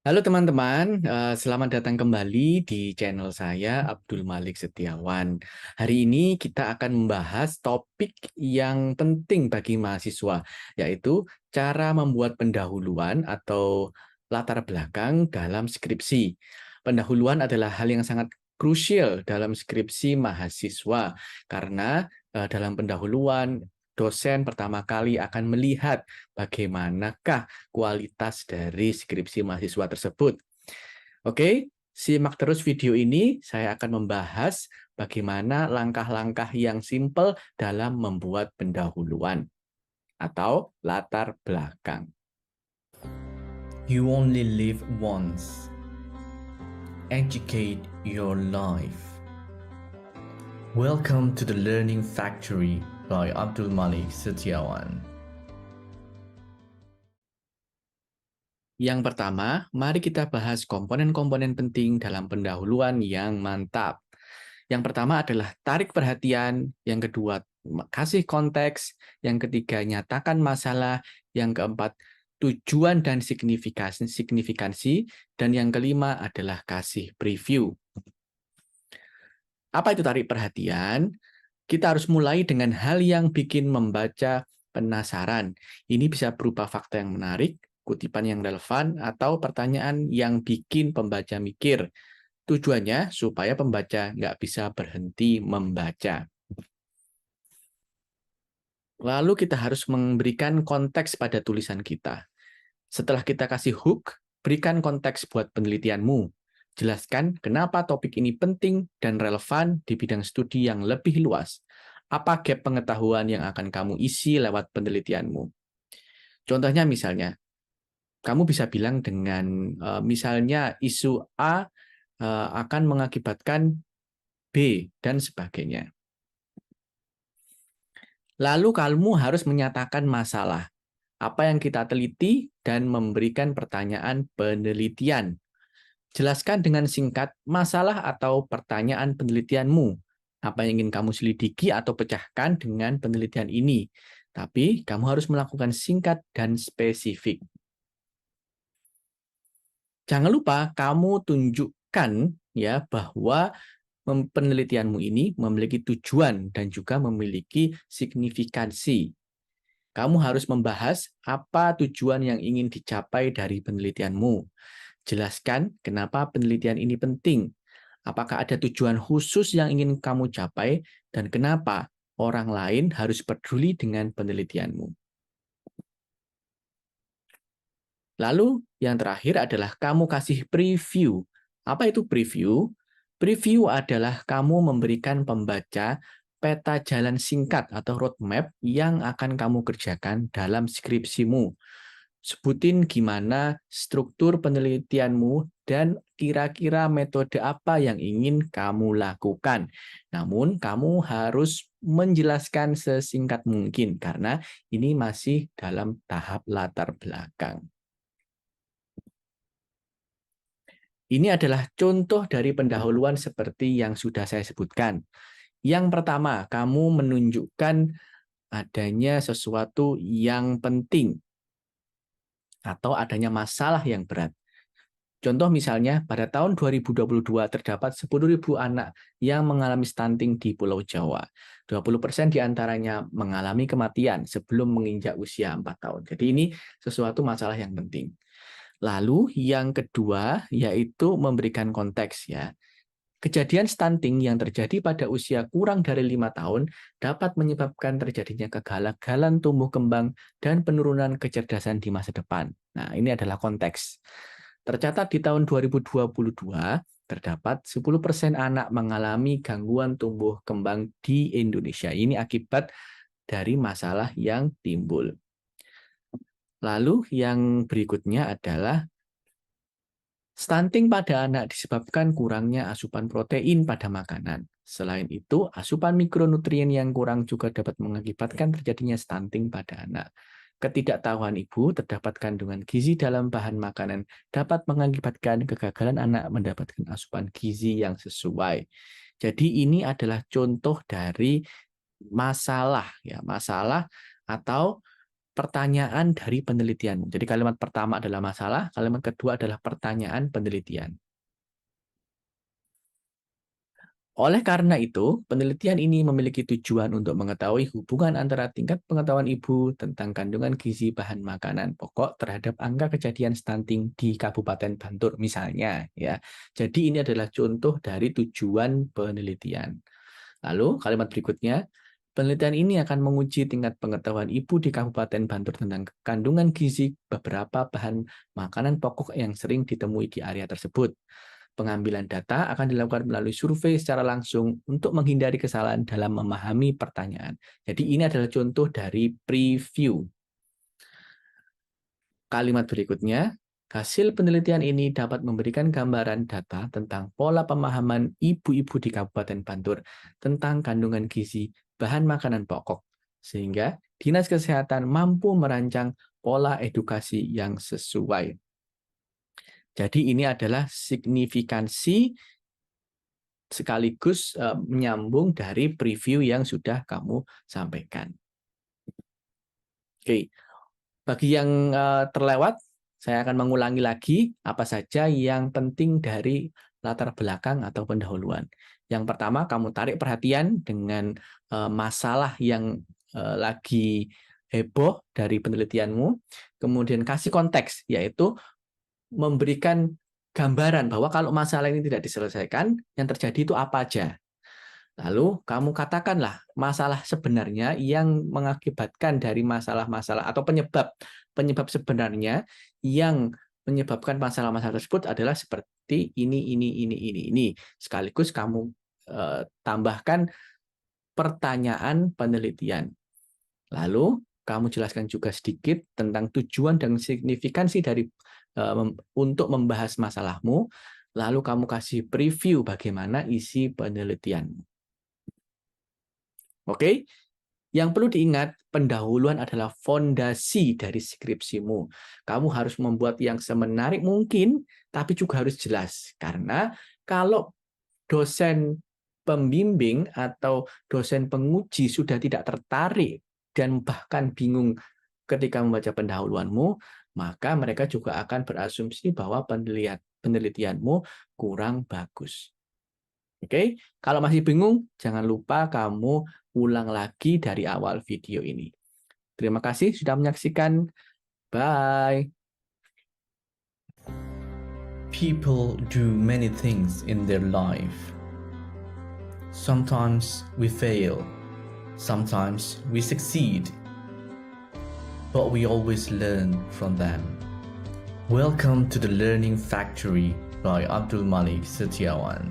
Halo teman-teman, selamat datang kembali di channel saya Abdul Malik Setiawan. Hari ini kita akan membahas topik yang penting bagi mahasiswa, yaitu cara membuat pendahuluan atau latar belakang dalam skripsi. Pendahuluan adalah hal yang sangat krusial dalam skripsi mahasiswa, karena dalam pendahuluan dosen pertama kali akan melihat bagaimanakah kualitas dari skripsi mahasiswa tersebut. Oke, simak terus video ini. Saya akan membahas bagaimana langkah-langkah yang simpel dalam membuat pendahuluan atau latar belakang. You only live once. Educate your life. Welcome to the Learning Factory by Abdul Malik Setiawan. Yang pertama, mari kita bahas komponen-komponen penting dalam pendahuluan yang mantap. Yang pertama adalah tarik perhatian, yang kedua kasih konteks, yang ketiga nyatakan masalah, yang keempat tujuan dan signifikansi, dan yang kelima adalah kasih preview. Apa itu tarik perhatian? Kita harus mulai dengan hal yang bikin membaca penasaran. Ini bisa berupa fakta yang menarik, kutipan yang relevan, atau pertanyaan yang bikin pembaca mikir. Tujuannya supaya pembaca nggak bisa berhenti membaca. Lalu kita harus memberikan konteks pada tulisan kita. Setelah kita kasih hook, berikan konteks buat penelitianmu. Jelaskan kenapa topik ini penting dan relevan di bidang studi yang lebih luas. Apa gap pengetahuan yang akan kamu isi lewat penelitianmu? Contohnya misalnya, kamu bisa bilang dengan misalnya isu A akan mengakibatkan B dan sebagainya. Lalu kamu harus menyatakan masalah, apa yang kita teliti, dan memberikan pertanyaan penelitian. Jelaskan dengan singkat masalah atau pertanyaan penelitianmu. Apa yang ingin kamu selidiki atau pecahkan dengan penelitian ini. Tapi kamu harus melakukan singkat dan spesifik. Jangan lupa kamu tunjukkan ya bahwa penelitianmu ini memiliki tujuan dan juga memiliki signifikansi. Kamu harus membahas apa tujuan yang ingin dicapai dari penelitianmu. Jelaskan kenapa penelitian ini penting. Apakah ada tujuan khusus yang ingin kamu capai dan kenapa orang lain harus peduli dengan penelitianmu. Lalu yang terakhir adalah kamu kasih preview. Apa itu preview? Preview adalah kamu memberikan pembaca peta jalan singkat atau roadmap yang akan kamu kerjakan dalam skripsimu. Sebutin gimana struktur penelitianmu dan kira-kira metode apa yang ingin kamu lakukan. Namun, kamu harus menjelaskan sesingkat mungkin karena ini masih dalam tahap latar belakang. Ini adalah contoh dari pendahuluan seperti yang sudah saya sebutkan. Yang pertama, kamu menunjukkan adanya sesuatu yang penting atau adanya masalah yang berat. Contoh misalnya, pada tahun 2022 terdapat 10.000 anak yang mengalami stunting di Pulau Jawa. 20% diantaranya mengalami kematian sebelum menginjak usia 4 tahun. Jadi ini sesuatu masalah yang penting. Lalu yang kedua yaitu memberikan konteks ya. Kejadian stunting yang terjadi pada usia kurang dari 5 tahun dapat menyebabkan terjadinya kegagalan tumbuh kembang dan penurunan kecerdasan di masa depan. Nah, ini adalah konteks. Tercatat di tahun 2022, terdapat 10% anak mengalami gangguan tumbuh kembang di Indonesia. Ini akibat dari masalah yang timbul. Lalu yang berikutnya adalah stunting pada anak disebabkan kurangnya asupan protein pada makanan. Selain itu, asupan mikronutrien yang kurang juga dapat mengakibatkan terjadinya stunting pada anak. Ketidaktahuan ibu terdapat kandungan gizi dalam bahan makanan dapat mengakibatkan kegagalan anak mendapatkan asupan gizi yang sesuai. Jadi ini adalah contoh dari masalah ya, masalah atau pertanyaan dari penelitian. Jadi kalimat pertama adalah masalah, kalimat kedua adalah pertanyaan penelitian. Oleh karena itu, penelitian ini memiliki tujuan untuk mengetahui hubungan antara tingkat pengetahuan ibu tentang kandungan gizi bahan makanan pokok terhadap angka kejadian stunting di Kabupaten Bantul, misalnya. Ya, jadi ini adalah contoh dari tujuan penelitian. Lalu kalimat berikutnya, penelitian ini akan menguji tingkat pengetahuan ibu di Kabupaten Bantul tentang kandungan gizi beberapa bahan makanan pokok yang sering ditemui di area tersebut. Pengambilan data akan dilakukan melalui survei secara langsung untuk menghindari kesalahan dalam memahami pertanyaan. Jadi ini adalah contoh dari preview. Kalimat berikutnya, hasil penelitian ini dapat memberikan gambaran data tentang pola pemahaman ibu-ibu di Kabupaten Bantul tentang kandungan gizi bahan makanan pokok, sehingga Dinas Kesehatan mampu merancang pola edukasi yang sesuai. Jadi ini adalah signifikansi sekaligus menyambung dari preview yang sudah kamu sampaikan. Oke, bagi yang terlewat, saya akan mengulangi lagi apa saja yang penting dari latar belakang atau pendahuluan. Yang pertama, kamu tarik perhatian dengan masalah yang lagi heboh dari penelitianmu, kemudian kasih konteks, yaitu memberikan gambaran bahwa kalau masalah ini tidak diselesaikan, yang terjadi itu apa aja. Lalu kamu katakanlah masalah sebenarnya yang mengakibatkan dari masalah-masalah atau penyebab sebenarnya yang menyebabkan masalah-masalah tersebut adalah seperti ini. Sekaligus kamu tambahkan pertanyaan penelitian. Lalu kamu jelaskan juga sedikit tentang tujuan dan signifikansi dari untuk membahas masalahmu, lalu kamu kasih preview bagaimana isi penelitianmu. Oke? Yang perlu diingat, pendahuluan adalah fondasi dari skripsimu. Kamu harus membuat yang semenarik mungkin, tapi juga harus jelas. Karena kalau dosen pembimbing atau dosen penguji sudah tidak tertarik dan bahkan bingung ketika membaca pendahuluanmu, maka mereka juga akan berasumsi bahwa penelitianmu kurang bagus. Oke, kalau masih bingung, jangan lupa kamu ulang lagi dari awal video ini. Terima kasih sudah menyaksikan. Bye. People do many things in their life. Sometimes we fail, sometimes we succeed, but we always learn from them. Welcome to the Learning Factory by Abdul Malik Setiawan.